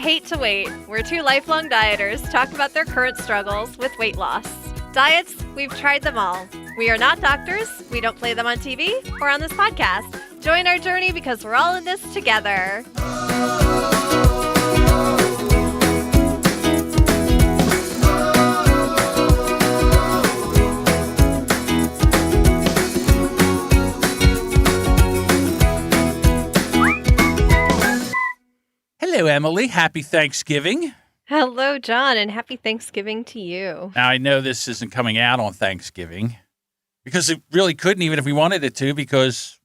Hate to Wait, where two lifelong dieters talk about their current struggles with weight loss. Diets, we've tried them all. We are not doctors, we don't play them on TV or on this podcast. Join our journey because we're all in this together. Hello, Emily. Happy Thanksgiving. Hello, John, and happy Thanksgiving to you. Now, I know this isn't coming out on Thanksgiving because it really couldn't, even if we wanted it to, because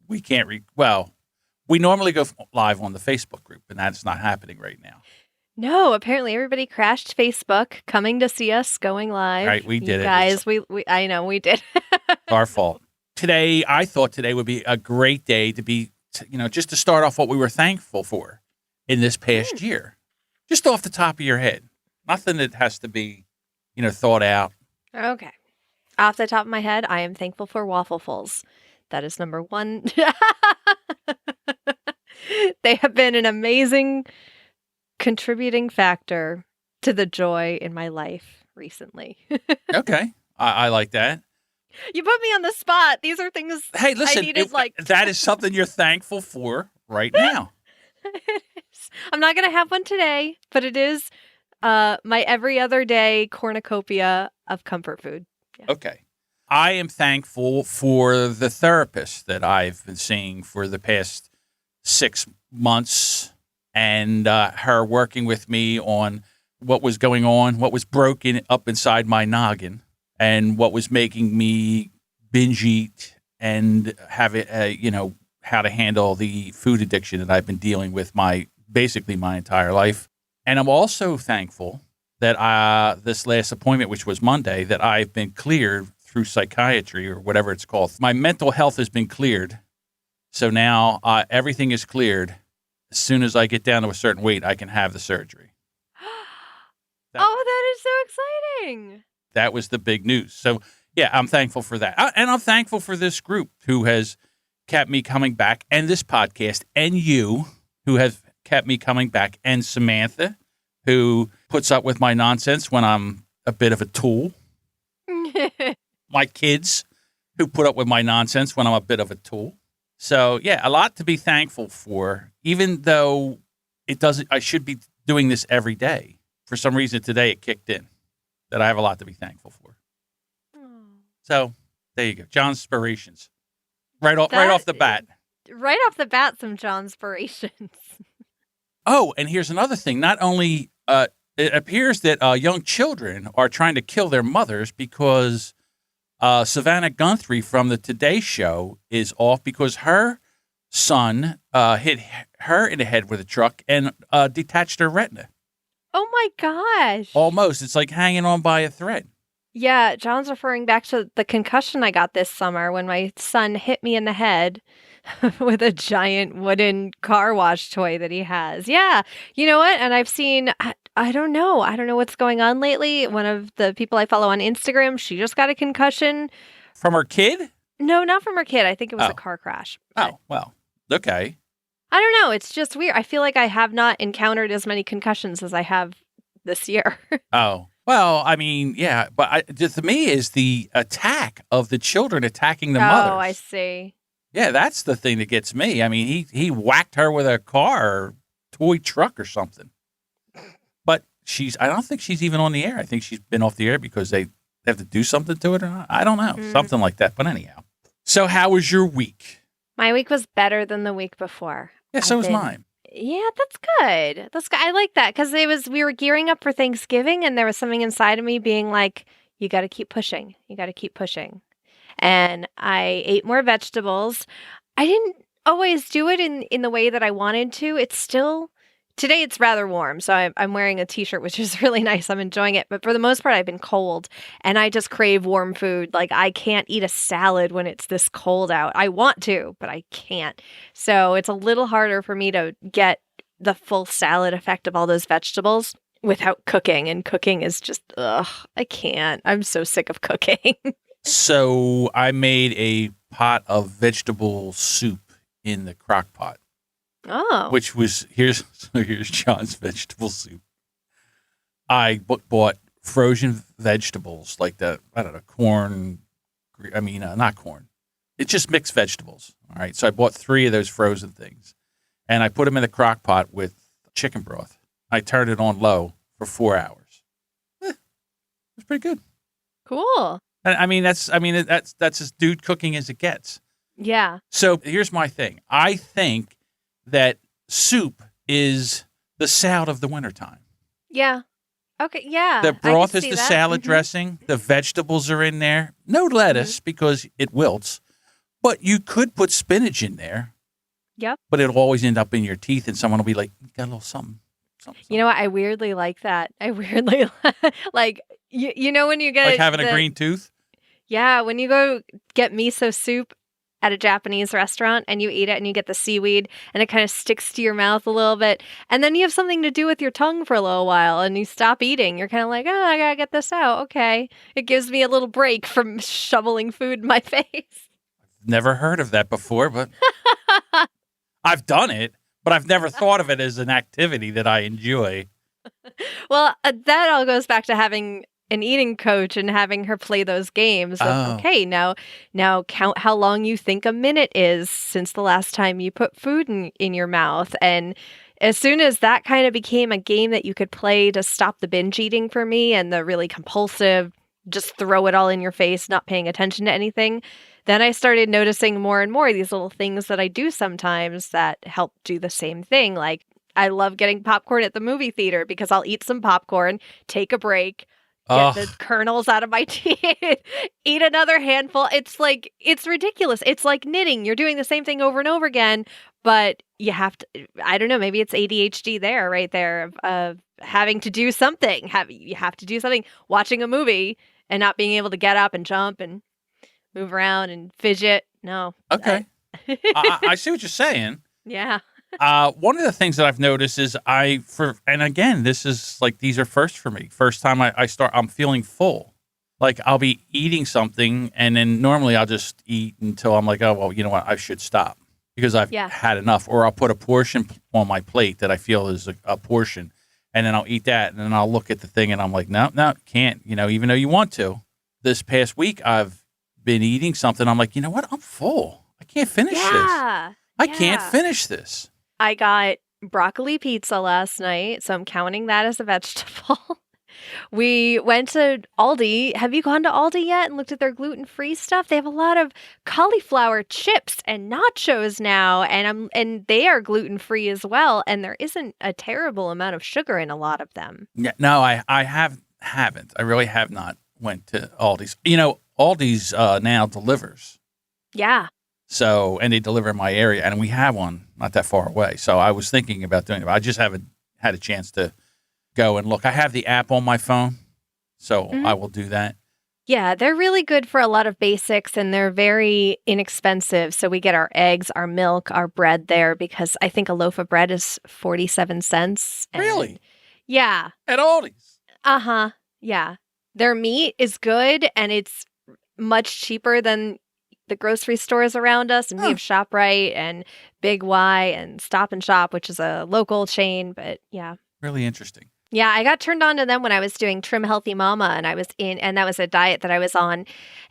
we can't we normally go live on the Facebook group, and that's not happening right now. No, apparently everybody crashed Facebook, coming to see us going live. Right, we did you guys, I know we did. Our fault. I thought today would be a great day to be, just to start off what we were thankful for in this past year. Just off the top of your head. Nothing that has to be, thought out. Okay. Off the top of my head, I am thankful for wafflefuls. That is number one. They have been an amazing contributing factor to the joy in my life recently. Okay. I like that. You put me on the spot. These are things hey, listen, I needed, that is something you're thankful for right now. I'm not going to have one today, but it is my every other day cornucopia of comfort food. Yeah. Okay. I am thankful for the therapist that I've been seeing for the past 6 months and her working with me on what was going on, what was broken up inside my noggin, and what was making me binge eat and have it, how to handle the food addiction that I've been dealing with basically my entire life. And I'm also thankful that this last appointment, which was Monday, that I've been cleared through psychiatry or whatever it's called. My mental health has been cleared. So now everything is cleared. As soon as I get down to a certain weight, I can have the surgery. That is so exciting. That was the big news. So, yeah, I'm thankful for that. And I'm thankful for this group who has kept me coming back, and this podcast, and you who have kept me coming back, and Samantha, who puts up with my nonsense when I'm a bit of a tool. My kids, who put up with my nonsense when I'm a bit of a tool. So, yeah, a lot to be thankful for, even though I should be doing this every day. For some reason today it kicked in that I have a lot to be thankful for. So, there you go. John's inspirations. Right off the bat. Right off the bat, some Johnspirations. Oh, and here's another thing. Not only it appears that young children are trying to kill their mothers because Savannah Guthrie from the Today Show is off because her son hit her in the head with a truck and detached her retina. Oh, my gosh. Almost. It's like hanging on by a thread. Yeah, John's referring back to the concussion I got this summer when my son hit me in the head with a giant wooden car wash toy that he has. Yeah. You know what? And I've seen, I don't know what's going on lately. One of the people I follow on Instagram, she just got a concussion. From her kid? No, not from her kid. I think it was a car crash. Oh, well, okay. I don't know. It's just weird. I feel like I have not encountered as many concussions as I have this year. Oh. Well, I mean, yeah, but to me is the attack of the children attacking the mothers. Oh, I see. Yeah, that's the thing that gets me. I mean, he whacked her with a car or toy truck or something. But I don't think she's even on the air. I think she's been off the air because they have to do something to it or not. I don't know. Something like that. But anyhow. So how was your week? My week was better than the week before. Yeah, so was mine. Yeah, that's good. I like that because we were gearing up for Thanksgiving and there was something inside of me being like, you got to keep pushing. You got to keep pushing. And I ate more vegetables. I didn't always do it in the way that I wanted to. Today it's rather warm, so I'm wearing a t-shirt, which is really nice. I'm enjoying it. But for the most part, I've been cold and I just crave warm food. Like I can't eat a salad when it's this cold out. I want to, but I can't. So it's a little harder for me to get the full salad effect of all those vegetables without cooking. And cooking is just, I can't. I'm so sick of cooking. So I made a pot of vegetable soup in the crock pot. Oh. which was here's John's vegetable soup. I bought frozen vegetables like I don't know, corn. I mean, not corn. It's just mixed vegetables. All right. So I bought 3 of those frozen things and I put them in the crock pot with chicken broth. I turned it on low for 4 hours. It's pretty good. Cool. And that's as dude cooking as it gets. Yeah. So here's my thing. I think that soup is the salad of the wintertime. Yeah. Okay. Yeah. The I broth can is see the that. salad Mhm. dressing. The vegetables are in there. No lettuce because it wilts. But you could put spinach in there. Yep. But it'll always end up in your teeth and someone will be like, got a little something. You know what? I weirdly like that. I weirdly like you know when you get Like having a green tooth? Yeah, when you go get miso soup at a Japanese restaurant and you eat it and you get the seaweed and it kind of sticks to your mouth a little bit and then you have something to do with your tongue for a little while and you stop eating. You're kind of like, oh, I gotta get this out. Okay. It gives me a little break from shoveling food in my face. Never heard of that before, but I've done it, but I've never thought of it as an activity that I enjoy. Well, that all goes back to having an eating coach and having her play those games of, okay, now count how long you think a minute is since the last time you put food in your mouth. And as soon as that kind of became a game that you could play to stop the binge eating for me and the really compulsive, just throw it all in your face, not paying attention to anything, then I started noticing more and more these little things that I do sometimes that help do the same thing. Like I love getting popcorn at the movie theater because I'll eat some popcorn, take a break, get the kernels out of my teeth, eat another handful. It's like, it's ridiculous. It's like knitting. You're doing the same thing over and over again, but you have to, I don't know, maybe it's ADHD there, right there, of having to do something. You have to do something, watching a movie and not being able to get up and jump and move around and fidget. No. Okay. I see what you're saying. Yeah. One of the things that I've noticed is and again, this is like, these are first for me. First time I'm feeling full. Like I'll be eating something and then normally I'll just eat until I'm like, oh, well, you know what? I should stop because I've had enough. Or I'll put a portion on my plate that I feel is a portion and then I'll eat that. And then I'll look at the thing and I'm like, no, can't, even though you want to. This past week, I've been eating something. I'm like, you know what? I'm full. I can't finish this. I can't finish this. I got broccoli pizza last night, so I'm counting that as a vegetable. We went to Aldi. Have you gone to Aldi yet and looked at their gluten-free stuff? They have a lot of cauliflower chips and nachos now, and they are gluten-free as well, and there isn't a terrible amount of sugar in a lot of them. Yeah, no, I haven't. I really have not went to Aldi's. Aldi's now delivers. Yeah. So, and they deliver in my area, and we have one not that far away. So I was thinking about doing it, but I just haven't had a chance to go and look. I have the app on my phone, so I will do that. Yeah, they're really good for a lot of basics, and they're very inexpensive. So we get our eggs, our milk, our bread there because I think a loaf of bread is 47 cents. Really? Yeah. At Aldi's? Uh-huh. Yeah. Their meat is good, and it's much cheaper than the grocery stores around us, and we have ShopRite and Big Y and Stop and Shop, which is a local chain, but yeah. Really interesting. Yeah, I got turned on to them when I was doing Trim Healthy Mama, and that was a diet that I was on,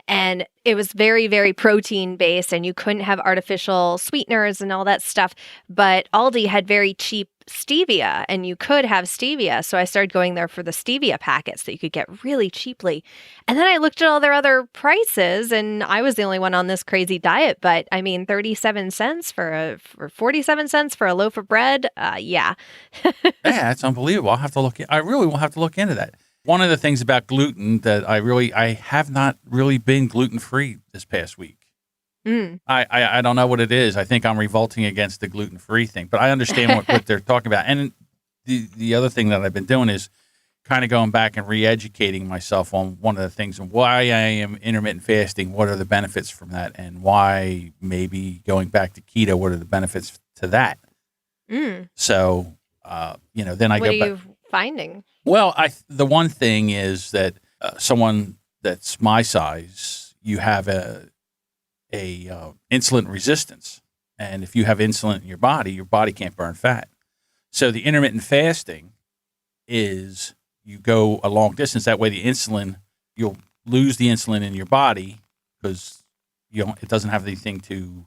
and it was very, very protein based, and you couldn't have artificial sweeteners and all that stuff, but Aldi had very cheap stevia, and you could have stevia, so I started going there for the stevia packets that you could get really cheaply, and then I looked at all their other prices, and I was the only one on this crazy diet, but I mean, 37 cents for 47 cents for a loaf of bread, yeah. Yeah, that's unbelievable. I really will have to look into that. One of the things about gluten that I have not really been gluten-free this past week. I don't know what it is. I think I'm revolting against the gluten-free thing, but I understand what they're talking about. And the other thing that I've been doing is kind of going back and re-educating myself on one of the things and why I am intermittent fasting, what are the benefits from that, and why maybe going back to keto, what are the benefits to that? So, then I go back. What are you finding? Well, the one thing is that someone that's my size, you have a insulin resistance. And if you have insulin in your body can't burn fat. So the intermittent fasting is you go a long distance. That way, you'll lose the insulin in your body because it doesn't have anything to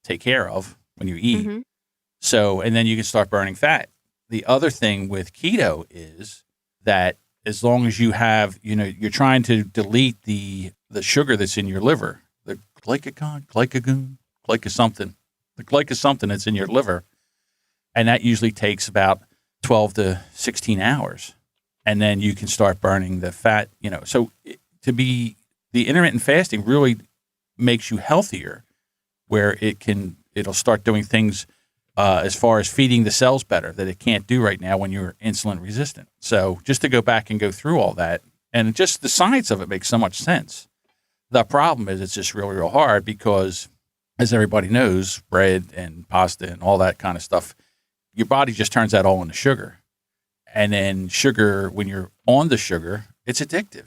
take care of when you eat. Mm-hmm. So, and then you can start burning fat. The other thing with keto is that as long as you have, you're trying to delete the sugar that's in your liver, the glycosomething that's in your liver. And that usually takes about 12 to 16 hours. And then you can start burning the fat, So the intermittent fasting really makes you healthier, where it'll start doing things as far as feeding the cells better that it can't do right now when you're insulin resistant. So just to go back and go through all that, and just the science of it makes so much sense. The problem is it's just really, real hard because, as everybody knows, bread and pasta and all that kind of stuff, your body just turns that all into sugar. And then sugar, when you're on the sugar, it's addictive.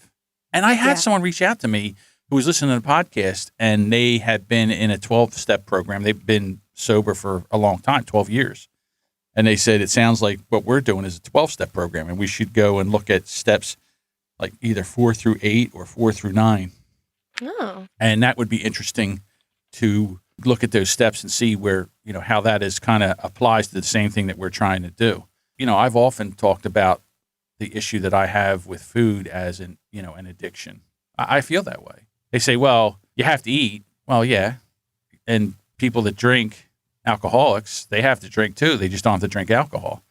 And I had someone reach out to me who was listening to the podcast, and they had been in a 12-step program. They've been sober for a long time, 12 years. And they said, it sounds like what we're doing is a 12-step program, and we should go and look at steps like either 4 through 8 or 4 through 9. Oh. And that would be interesting to look at those steps and see where, how that is kind of applies to the same thing that we're trying to do. I've often talked about the issue that I have with food as an addiction. I feel that way. They say, well, you have to eat. Well, yeah. And people that drink, alcoholics, they have to drink too. They just don't have to drink alcohol.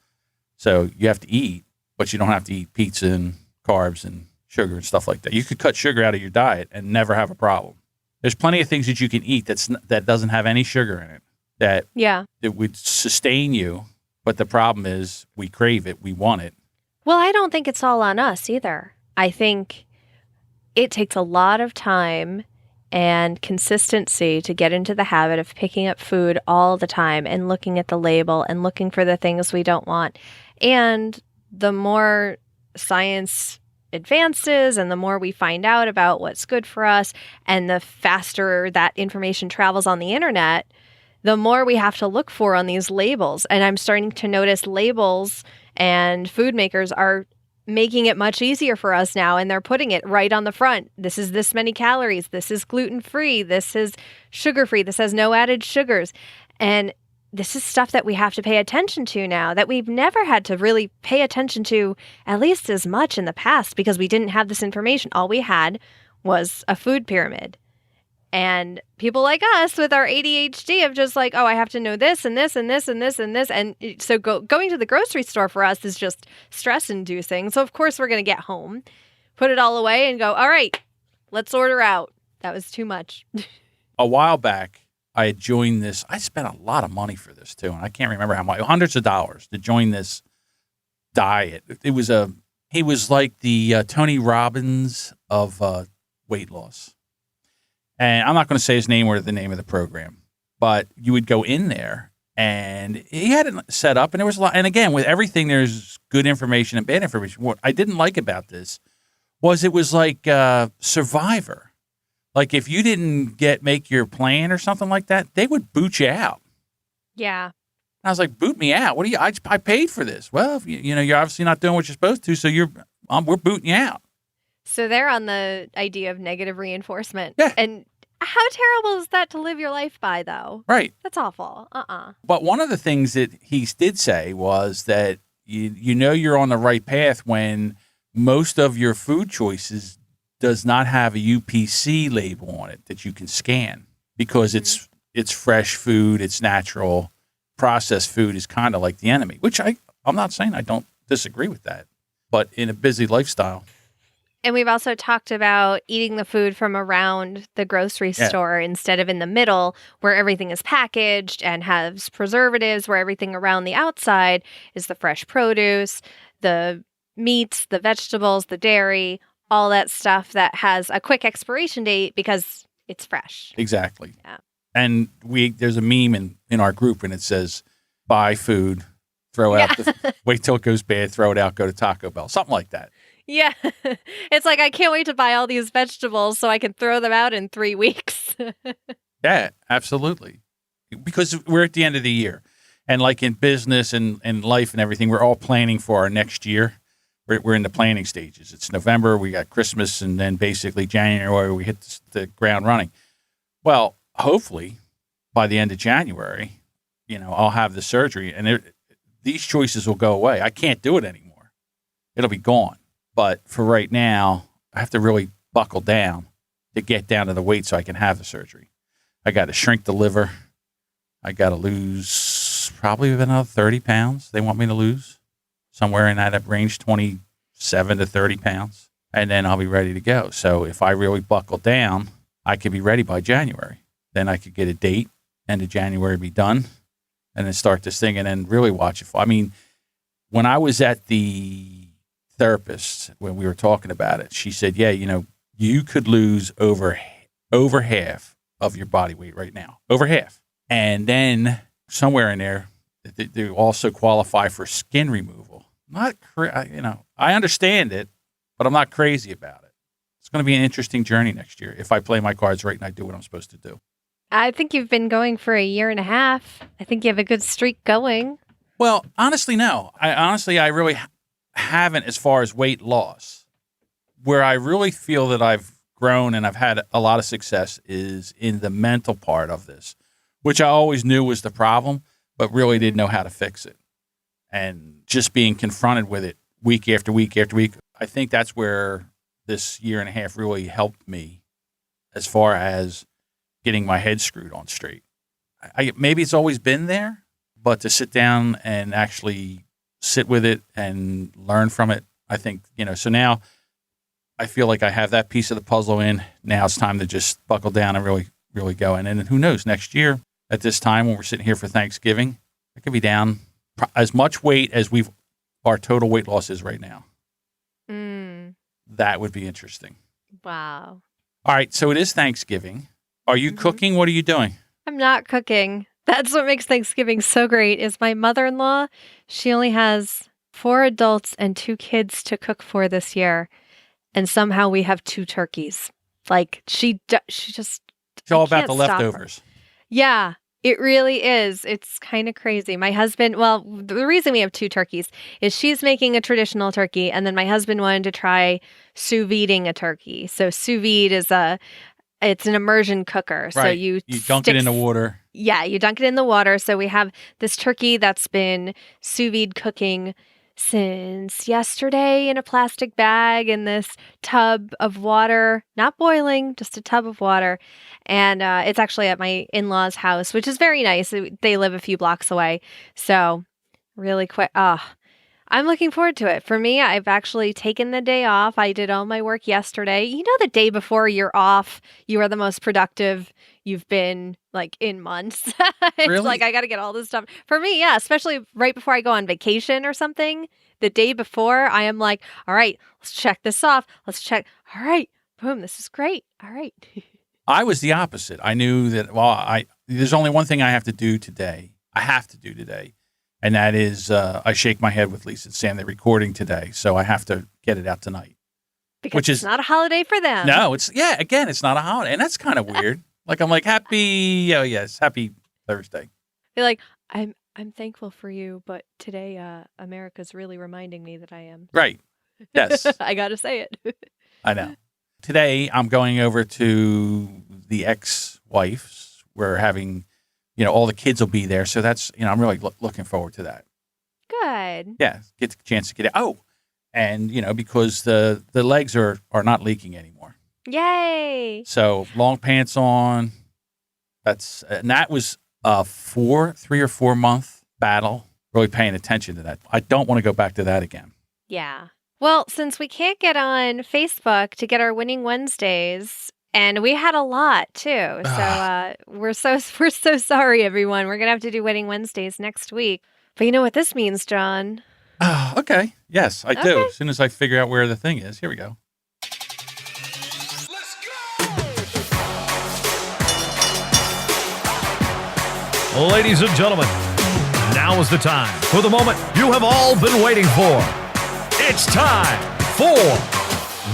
So you have to eat, but you don't have to eat pizza and carbs and sugar and stuff like that. You could cut sugar out of your diet and never have a problem. There's plenty of things that you can eat that doesn't have any sugar in it that would sustain you. But the problem is we crave it. We want it. Well, I don't think it's all on us either. I think it takes a lot of time and consistency to get into the habit of picking up food all the time and looking at the label and looking for the things we don't want. And the more science advances and the more we find out about what's good for us and the faster that information travels on the internet, the more we have to look for on these labels. And I'm starting to notice labels and food makers are making it much easier for us now. And they're putting it right on the front. This is this many calories. This is gluten-free. This is sugar-free. This has no added sugars. And this is stuff that we have to pay attention to now that we've never had to really pay attention to at least as much in the past because we didn't have this information. All we had was a food pyramid. And people like us with our ADHD have just like, oh, I have to know this and this and this and this and this. And so going to the grocery store for us is just stress inducing. So, of course, we're going to get home, put it all away and go, all right, let's order out. That was too much. A while back, I had joined this. I spent a lot of money for this, too. And I can't remember how much, hundreds of dollars to join this diet. He was like the Tony Robbins of weight loss. And I'm not going to say his name or the name of the program, but you would go in there and he had it set up and there was a lot. And again, with everything, there's good information and bad information. What I didn't like about this was it was like Survivor. Like if you didn't make your plan or something like that, they would boot you out. Yeah. I was like, boot me out. What do you, I paid for this. Well, if you're obviously not doing what you're supposed to. So we're booting you out. So they're on the idea of negative reinforcement. Yeah. And how terrible is that to live your life by, though? Right. That's awful. But one of the things that he did say was that you're on the right path when most of your food choices does not have a UPC label on it that you can scan because it's fresh food, it's natural. Processed food is kind of like the enemy, which I'm not saying I don't disagree with that, but in a busy lifestyle. And we've also talked about eating the food from around the grocery store instead of in the middle where everything is packaged and has preservatives, where everything around the outside is the fresh produce, the meats, the vegetables, the dairy, all that stuff that has a quick expiration date because it's fresh. Exactly. Yeah. And there's a meme in our group and it says, buy food, throw out, wait till it goes bad, throw it out, go to Taco Bell, something like that. Yeah. It's like, I can't wait to buy all these vegetables so I can throw them out in 3 weeks. Yeah, absolutely. because we're at the end of the year. And like in business and life and everything, we're all planning for our next year. We're in the planning stages. It's November, we got Christmas, and then basically January, we hit the ground running. Well, hopefully by the end of January, I'll have the surgery, and these choices will go away. I can't do it anymore. It'll be gone. But for right now, I have to really buckle down to get down to the weight so I can have the surgery. I got to shrink the liver. I got to lose probably another 30 pounds. They want me to lose somewhere in that range, 27 to 30 pounds. And then I'll be ready to go. So if I really buckle down, I could be ready by January. Then I could get a date, end of January, be done, and then start this thing and then really watch it. I mean, when I was at the therapist, when we were talking about it, she said, yeah, you could lose over half of your body weight right now, over half. And then somewhere in there, they also qualify for skin removal. I understand it, but I'm not crazy about it. It's going to be an interesting journey next year if I play my cards right and I do what I'm supposed to do. I think you've been going for a year and a half. I think you have a good streak going. Well, honestly, no. I really haven't as far as weight loss. Where I really feel that I've grown and I've had a lot of success is in the mental part of this, which I always knew was the problem, but really didn't know how to fix it. And just being confronted with it week after week after week, I think that's where this year and a half really helped me as far as getting my head screwed on straight. Maybe it's always been there, but to sit down and actually sit with it and learn from it, I think, so now I feel like I have that piece of the puzzle in. Now it's time to just buckle down and really, really go. And then who knows, next year at this time when we're sitting here for Thanksgiving, I could be down as much weight as our total weight loss is right now. That would be interesting. Wow. All right. So it is Thanksgiving. Are you cooking? What are you doing? I'm not cooking. That's what makes Thanksgiving so great is my mother-in-law. She only has 4 adults and 2 kids to cook for this year. And somehow we have 2 turkeys. Like she just. It's all about the leftovers. Yeah, it really is. It's kind of crazy. My husband, the reason we have 2 turkeys is she's making a traditional turkey. And then my husband wanted to try sous videing a turkey. So sous vide is it's an immersion cooker. Right. So you dunk it in the water. Yeah, you dunk it in the water. So we have this turkey that's been sous vide cooking since yesterday in a plastic bag in this tub of water, not boiling, just a tub of water. And it's actually at my in-laws' house, which is very nice. They live a few blocks away. So really quick. I'm looking forward to it. For me, I've actually taken the day off. I did all my work yesterday. The day before you're off, you are the most productive you've been like in months. It's Really? like I got to get all this stuff. For me, yeah, especially right before I go on vacation or something. The day before, I am like, all right, let's check this off. Let's check. All right, boom, this is great. All right. I was the opposite. I knew that, there's only one thing I have to do today. And that is I shake my head with Lisa and Sam. They're recording today, so I have to get it out tonight. Because it's not a holiday for them. No, it's not a holiday. And that's kind of weird. Like, I'm like, happy Thursday. They're like, I'm thankful for you, but today America's really reminding me that I am. Right. Yes. I got to say it. I know. Today, I'm going over to the ex-wife's. We're having, all the kids will be there. So that's, I'm really looking forward to that. Good. Yeah. Get the chance to get out. Oh, and, because the legs are not leaking anymore. Yay. So long pants on. And that was a 3 or 4 month battle, really paying attention to that. I don't want to go back to that again. Yeah. Well, since we can't get on Facebook to get our Winning Wednesdays, and we had a lot too, so we're so sorry, everyone. We're gonna have to do Winning Wednesdays next week. But you know what this means, John? Oh, okay. Yes, I do. As soon as I figure out where the thing is, here we go. Let's go! Ladies and gentlemen, now is the time for the moment you have all been waiting for. It's time for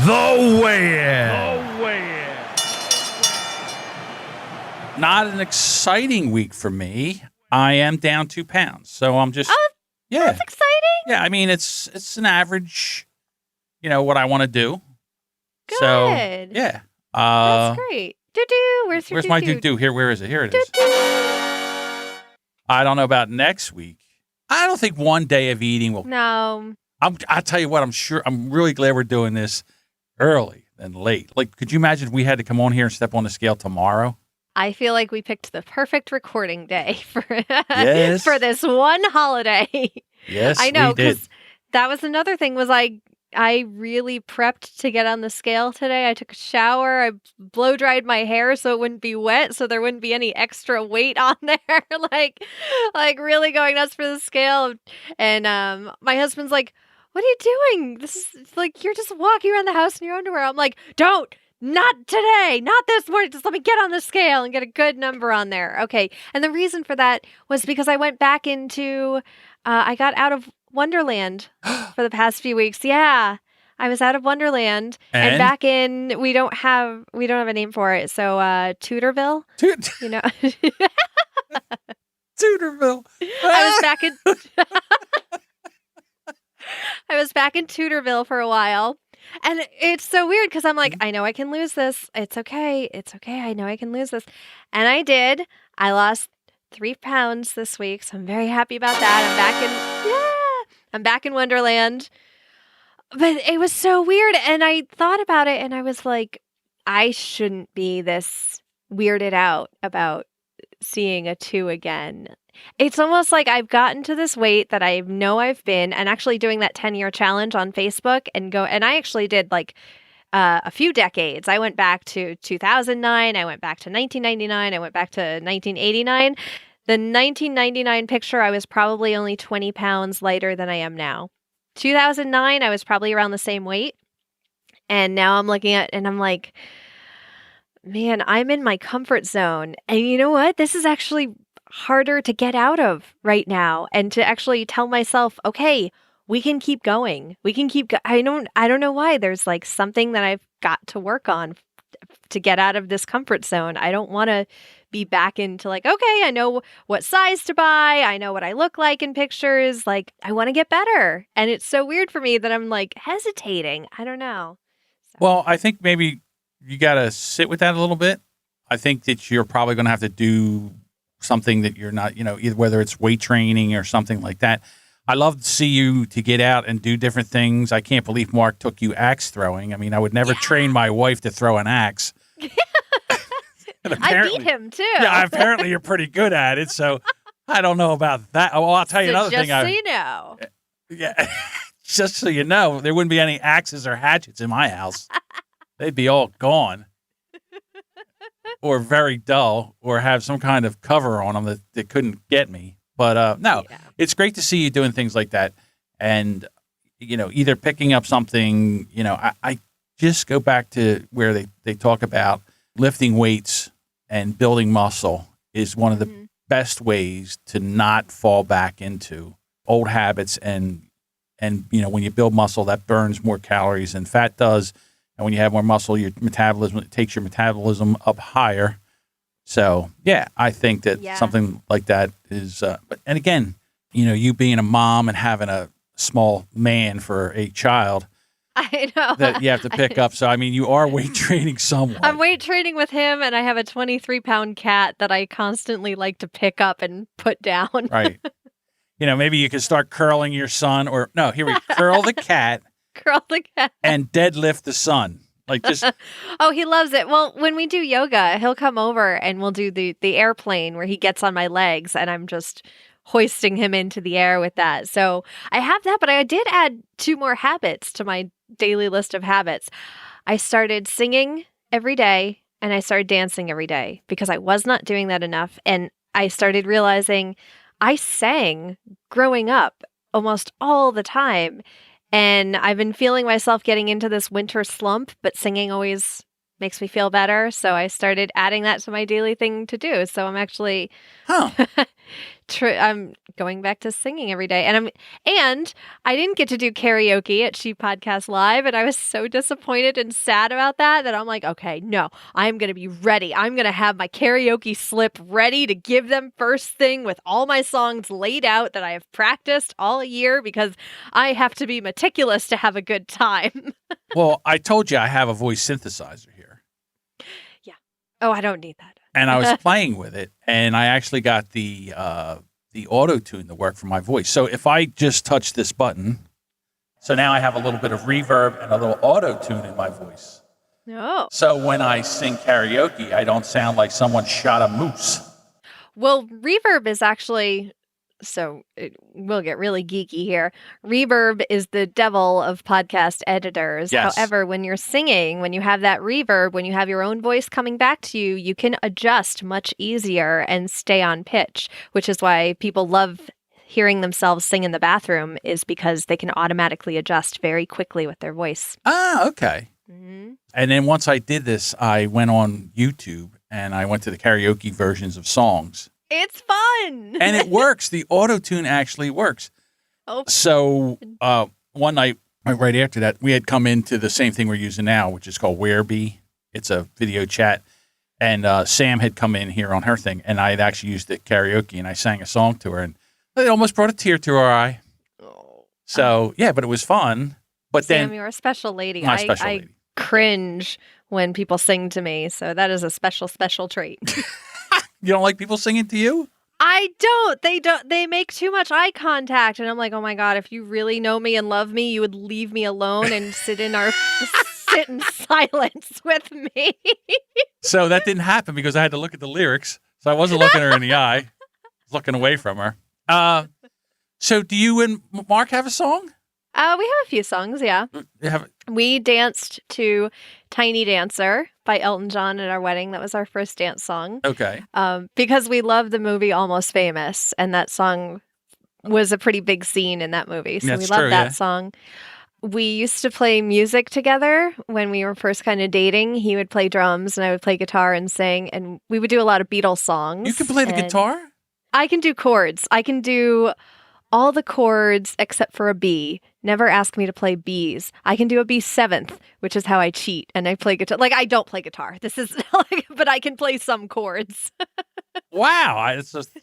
the weigh-in. not an exciting week for me. I am down 2 pounds, so I'm just yeah. That's exciting. Yeah, I mean it's an average, what I want to do. Good. So yeah, That's great. Doo-doo. Where's your my doo-doo? doo-doo? Here, where is it? Here it is. I don't know about next week. I don't think one day of eating will. No. I'll tell you what. I'm really glad we're doing this early than late. Like, could you imagine if we had to come on here and step on the scale tomorrow? I feel like we picked the perfect recording day for Yes. for this one holiday. Yes, I know, we did. because that was another thing was I really prepped to get on the scale today. I took a shower. I blow dried my hair so it wouldn't be wet, so there wouldn't be any extra weight on there. like really going nuts for the scale. And my husband's like, "What are you doing? This is like you're just walking around the house in your underwear." I'm like, "Don't. Not today, not this morning. Just let me get on the scale and get a good number on there." Okay. And the reason for that was because I went back into, I got out of Wonderland for the past few weeks. Yeah. I was out of Wonderland and back in, we don't have a name for it. So, Tutorville, Tutorville. I was back in Tutorville for a while. And it's so weird because I'm like, I know I can lose this. It's okay. It's okay. I know I can lose this. And I did. I lost 3 pounds this week. So I'm very happy about that. I'm back in Wonderland. But it was so weird. And I thought about it and I was like, I shouldn't be this weirded out about seeing a 2 again. It's almost like I've gotten to this weight that I know I've been, and actually doing that 10-year challenge on Facebook and I actually did like a few decades. I went back to 2009. I went back to 1999. I went back to 1989. The 1999 picture, I was probably only 20 pounds lighter than I am now. 2009, I was probably around the same weight. And now I'm looking at, and I'm like, man, I'm in my comfort zone. And you know what? This is actually harder to get out of right now, and to actually tell myself, okay, we can keep going. We can keep I don't know why. There's like something that I've got to work on to get out of this comfort zone. I don't want to be back into like, okay, I know what size to buy. I know what I look like in pictures. Like, I want to get better. And it's so weird for me that I'm like hesitating. I don't know. So. Well, I think maybe you got to sit with that a little bit. I think that you're probably going to have to do something that you're not, either whether it's weight training or something like that. I love to see you to get out and do different things. I can't believe Mark took you axe throwing. I mean, I would never train my wife to throw an axe. I beat him too. Yeah, apparently you're pretty good at it. So I don't know about that. Well, I'll tell you another thing. Just so you know. Yeah, just so you know, there wouldn't be any axes or hatchets in my house. They'd be all gone. Or very dull, or have some kind of cover on them that couldn't get me. But no, It's great to see you doing things like that. And, either picking up something, I just go back to where they talk about lifting weights and building muscle is one of the best ways to not fall back into old habits. And when you build muscle, that burns more calories than fat does. And when you have more muscle, it takes your metabolism up higher. So, yeah, I think that something like that is, and again, you being a mom and having a small man for a child, I know that you have to pick up. So, I mean, you are weight training somewhat. I'm weight training with him, and I have a 23-pound cat that I constantly like to pick up and put down. Right. Maybe you could start curling your son, or no, here we curl the cat. Curl the cat. And deadlift the son. Like just. Oh, he loves it. Well, when we do yoga, he'll come over and we'll do the airplane where he gets on my legs and I'm just hoisting him into the air with that. So I have that, but I did add 2 more habits to my daily list of habits. I started singing every day and I started dancing every day because I was not doing that enough. And I started realizing I sang growing up almost all the time. And I've been feeling myself getting into this winter slump, but singing always makes me feel better. So I started adding that to my daily thing to do. So I'm actually I'm going back to singing every day, and I didn't get to do karaoke at She Podcast Live, and I was so disappointed and sad about that I'm like, okay, no, I'm gonna be ready. I'm gonna have my karaoke slip ready to give them first thing with all my songs laid out that I have practiced all year because I have to be meticulous to have a good time. Well, I told you I have a voice synthesizer here. Yeah. Oh, I don't need that. And I was playing with it, and I actually got the auto-tune to work for my voice. So if I just touch this button, so now I have a little bit of reverb and a little auto-tune in my voice. No. So when I sing karaoke, I don't sound like someone shot a moose. Well, reverb is actually, we'll get really geeky here. Reverb is the devil of podcast editors. Yes. However, when you're singing, when you have that reverb, when you have your own voice coming back to you, you can adjust much easier and stay on pitch, which is why people love hearing themselves sing in the bathroom, is because they can automatically adjust very quickly with their voice. Ah, okay. Mm-hmm. And then once I did this, I went on YouTube and I went to the karaoke versions of songs. It's fun. And it works. The auto-tune actually works. Oh. So one night, right after that, we had come into the same thing we're using now, which is called Whereby. It's a video chat. And Sam had come in here on her thing, and I had actually used it karaoke, and I sang a song to her, and it almost brought a tear to her eye. Oh. So, yeah, but it was fun. But Sam, then you're a special lady. My special lady. Cringe when people sing to me, so that is a special trait. You don't like people singing to you? I don't. They make too much eye contact, and I'm like, oh my God, if you really know me and love me, you would leave me alone and sit in silence with me. So that didn't happen because I had to look at the lyrics. So I wasn't looking her in the eye. I was looking away from her. So do you and Mark have a song? We have a few songs, yeah. We danced to Tiny Dancer by Elton John at our wedding. That was our first dance song. Okay. Because we love the movie Almost Famous, and that song was a pretty big scene in that movie. So That's we love true, that yeah. song. We used to play music together when we were first kind of dating. He would play drums and I would play guitar and sing, and we would do a lot of Beatles songs. You can play the guitar? I can do chords. I can do all the chords except for a B. Never ask me to play Bs. I can do a B7th, which is how I cheat, and I play guitar. Like, I don't play guitar. This is but I can play some chords. Wow. It's just,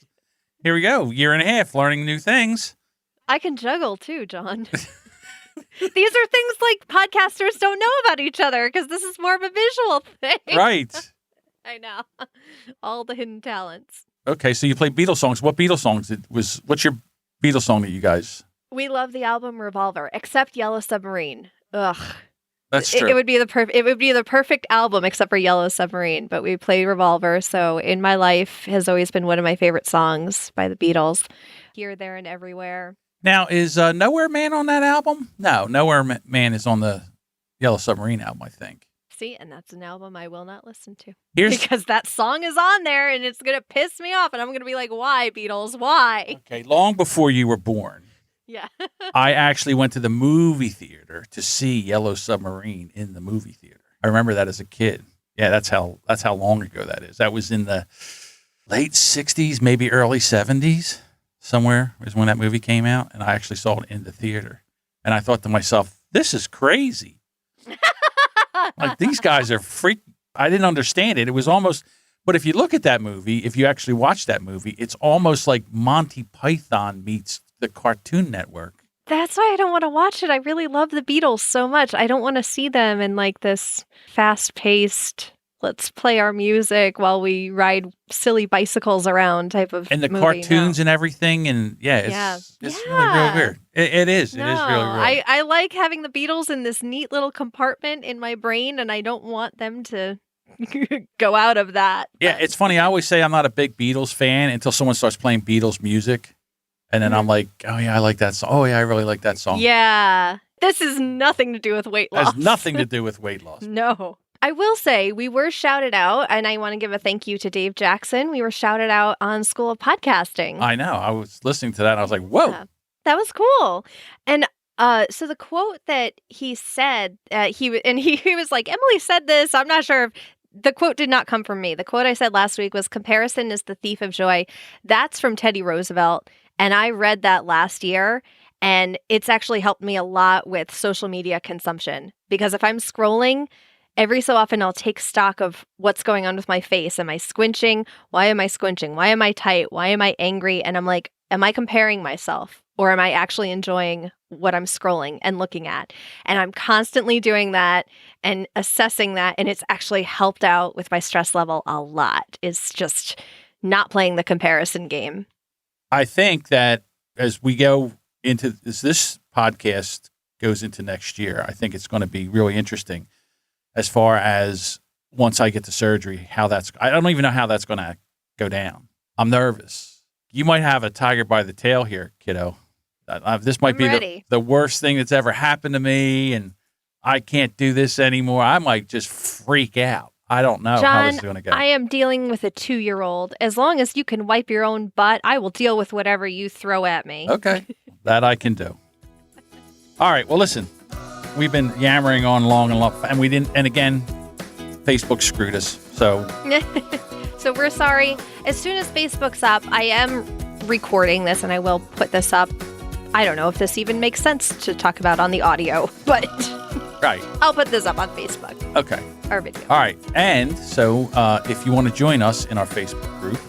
here we go. Year and a half learning new things. I can juggle too, John. These are things like podcasters don't know about each other because this is more of a visual thing. Right. I know. All the hidden talents. Okay, so you play Beatles songs. What Beatles songs what's your Beatles song that you guys? We love the album Revolver, except Yellow Submarine. Ugh. That's true. It would be the perfect album except for Yellow Submarine, but we played Revolver, so In My Life has always been one of my favorite songs by the Beatles. Here, There, and Everywhere. Now, is Nowhere Man on that album? No, Nowhere Man is on the Yellow Submarine album, I think. See, and that's an album I will not listen to. Because that song is on there, and it's going to piss me off, and I'm going to be like, why, Beatles? Why? Okay, long before you were born. Yeah. I actually went to the movie theater to see Yellow Submarine in the movie theater. I remember that as a kid. Yeah, that's how long ago that is. That was in the late 60s, maybe early 70s. Somewhere was when that movie came out, and I actually saw it in the theater. And I thought to myself, this is crazy. Like, these guys are freak. I didn't understand it. It was almost, but if you look at that movie, if you actually watch that movie, it's almost like Monty Python meets the Cartoon Network. That's why I don't want to watch it. I really love the Beatles so much. I don't want to see them in like this fast-paced, let's play our music while we ride silly bicycles around type of And the movie. cartoons No. and everything. And it's really real weird. It is. No, It is really weird. I like having the Beatles in this neat little compartment in my brain, and I don't want them to go out of that. Yeah, it's funny. I always say I'm not a big Beatles fan until someone starts playing Beatles music. And then I'm like, oh, yeah, I like that song. Oh, yeah, I really like that song. Yeah. This has nothing to do with weight It loss. has nothing to do with weight loss. No. I will say we were shouted out, and I want to give a thank you to Dave Jackson. We were shouted out on School of Podcasting. I know. I was listening to that, and I was like, whoa. Yeah. That was cool. And so the quote that he said, he was like, Emily said this. I'm not sure if the quote did not come from me. The quote I said last week was, "Comparison is the thief of joy." That's from Teddy Roosevelt. And I read that last year, and it's actually helped me a lot with social media consumption. Because if I'm scrolling, every so often I'll take stock of what's going on with my face. Am I squinching? Why am I squinching? Why am I tight? Why am I angry? And I'm like, am I comparing myself? Or am I actually enjoying what I'm scrolling and looking at? And I'm constantly doing that and assessing that. And it's actually helped out with my stress level a lot. It's just not playing the comparison game. I think that as we go into this podcast goes into next year, I think it's going to be really interesting as far as once I get to surgery, I don't even know how that's going to go down. I'm nervous. You might have a tiger by the tail here, kiddo. This might be the worst thing that's ever happened to me, and I can't do this anymore. I might just freak out. I don't know how this is going to go. I am dealing with a 2-year-old. As long as you can wipe your own butt, I will deal with whatever you throw at me. Okay. That I can do. All right. Well, listen, we've been yammering on long and long, and we didn't, and again, Facebook screwed us. So So we're sorry. As soon as Facebook's up, I am recording this and I will put this up. I don't know if this even makes sense to talk about on the audio, but right. I'll put this up on Facebook. Okay. Our video. All right. And so if you want to join us in our Facebook group,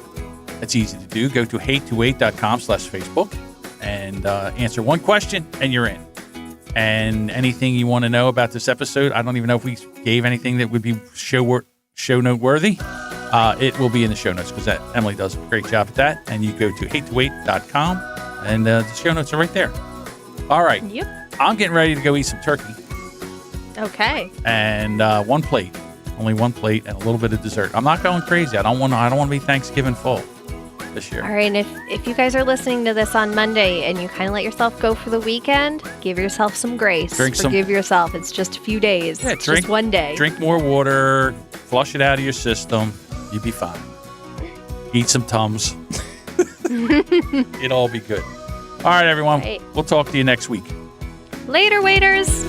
it's easy to do. Go to hate28.com/Facebook and answer one question and you're in. And anything you want to know about this episode, I don't even know if we gave anything that would be show note worthy. It will be in the show notes because Emily does a great job at that. And you go to hate28.com and the show notes are right there. All right. Yep. I'm getting ready to go eat some turkey. Okay. And one plate, only one plate, and a little bit of dessert. I'm not going crazy. I don't want to be Thanksgiving full this year. All right. And if you guys are listening to this on Monday and you kind of let yourself go for the weekend, give yourself some grace. Forgive yourself. It's just a few days. Yeah, it's just one day. Drink more water. Flush it out of your system. You'll be fine. Eat some Tums. It'll all be good. All right, everyone. Right. We'll talk to you next week. Later, waiters.